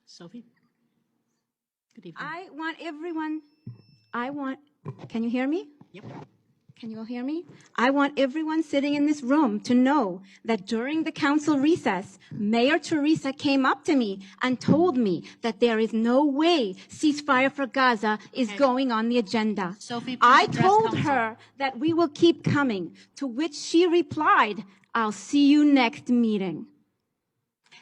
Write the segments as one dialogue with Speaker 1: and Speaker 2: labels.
Speaker 1: Sophie? Good evening.
Speaker 2: Can you hear me?
Speaker 1: Yep.
Speaker 2: Can you all hear me? I want everyone sitting in this room to know that during the council recess, Mayor Teresa came up to me and told me that there is no way ceasefire for Gaza is going on the agenda.
Speaker 1: Sophie, please
Speaker 2: I
Speaker 1: address
Speaker 2: told
Speaker 1: council.
Speaker 2: her that we will keep coming, to which she replied, "I'll see you next meeting."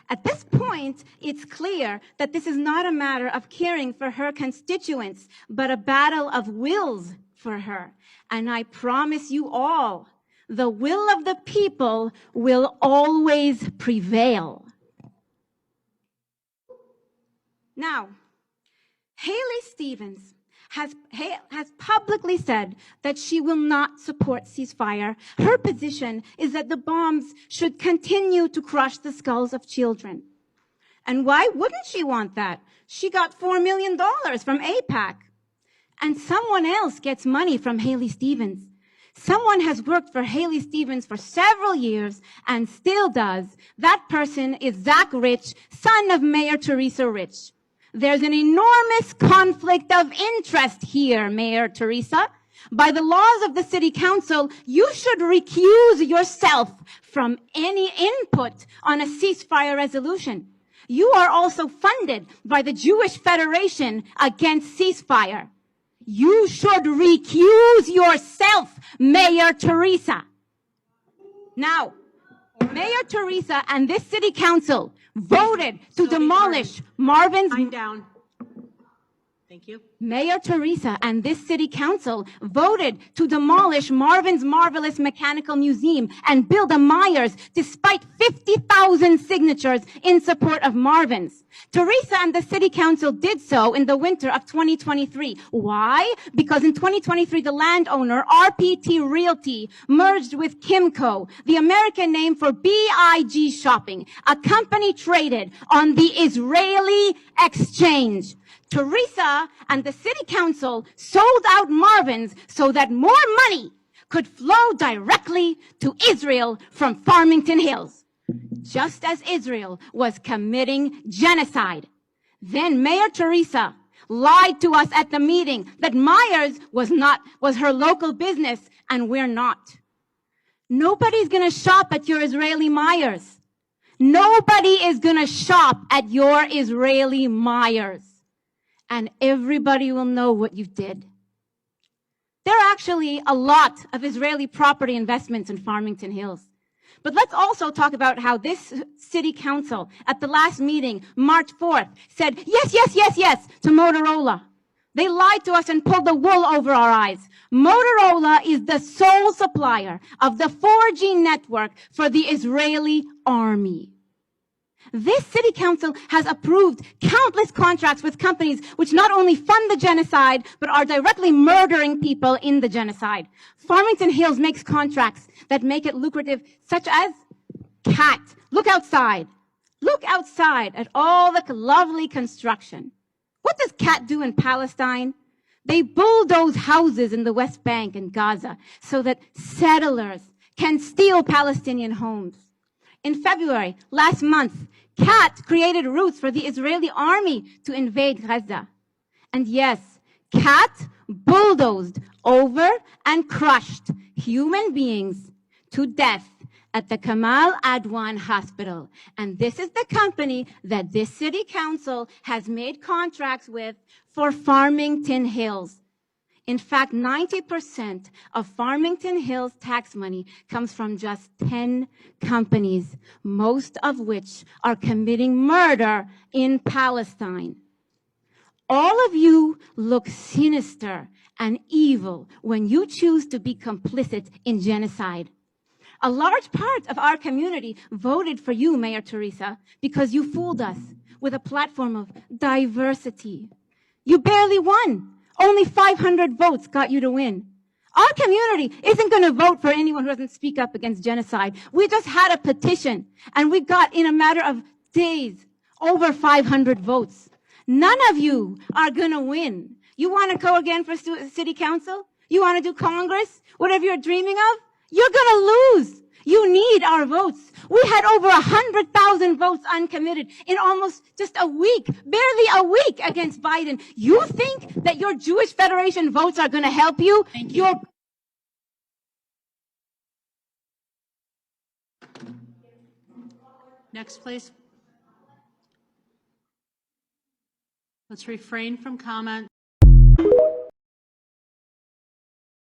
Speaker 2: At this point, it's clear that this is not a matter of caring for her constituents, but a battle of wills for her. And I promise you all, the will of the people will always prevail. Now, Haley Stevens has publicly said that she will not support ceasefire. Her position is that the bombs should continue to crush the skulls of children. And why wouldn't she want that? She got $4 million from AIPAC. And someone else gets money from Haley Stevens. Someone has worked for Haley Stevens for several years and still does. That person is Zach Rich, son of Mayor Teresa Rich. There's an enormous conflict of interest here, Mayor Teresa. By the laws of the city council, you should recuse yourself from any input on a ceasefire resolution. You are also funded by the Jewish Federation against ceasefire. You should recuse yourself, Mayor Teresa. Now, Mayor Teresa and this city council voted to demolish Marvin's...
Speaker 1: Time down. Thank you.
Speaker 2: Mayor Teresa and this city council voted to demolish Marvin's Marvelous Mechanical Museum and build a Myers despite 50,000 signatures in support of Marvin's. Teresa and the city council did so in the winter of 2023. Why? Because in 2023, the landowner, RPT Realty, merged with Kimco, the American name for BIG Shopping, a company traded on the Israeli exchange. Teresa and the city council sold out Marvin's so that more money could flow directly to Israel from Farmington Hills, just as Israel was committing genocide. Then Mayor Teresa lied to us at the meeting that Myers was her local business and we're not. Nobody's gonna shop at your Israeli Myers. Nobody is gonna shop at your Israeli Myers. And everybody will know what you did. There are actually a lot of Israeli property investments in Farmington Hills. But let's also talk about how this city council at the last meeting, March 4th, said yes, yes, yes, yes to Motorola. They lied to us and pulled the wool over our eyes. Motorola is the sole supplier of the 4G network for the Israeli army. This city council has approved countless contracts with companies which not only fund the genocide, but are directly murdering people in the genocide. Farmington Hills makes contracts that make it lucrative, such as CAT. Look outside. Look outside at all the lovely construction. What does CAT do in Palestine? They bulldoze houses in the West Bank and Gaza so that settlers can steal Palestinian homes. In February, last month, CAT created routes for the Israeli army to invade Gaza. And yes, CAT bulldozed over and crushed human beings to death at the Kamal Adwan Hospital. And this is the company that this city council has made contracts with for Farmington Hills. In fact, 90% of Farmington Hills tax money comes from just 10 companies, most of which are committing murder in Palestine. All of you look sinister and evil when you choose to be complicit in genocide. A large part of our community voted for you, Mayor Teresa, because you fooled us with a platform of diversity. You barely won. Only 500 votes got you to win. Our community isn't going to vote for anyone who doesn't speak up against genocide. We just had a petition, and we got, in a matter of days, over 500 votes. None of you are going to win. You want to go again for city council? You want to do Congress? Whatever you're dreaming of? You're going to lose. You need our votes. We had over 100,000 votes uncommitted in almost just a week, barely a week against Biden. You think that your Jewish Federation votes are going to help you?
Speaker 1: Thank you. Next, please. Let's refrain from comment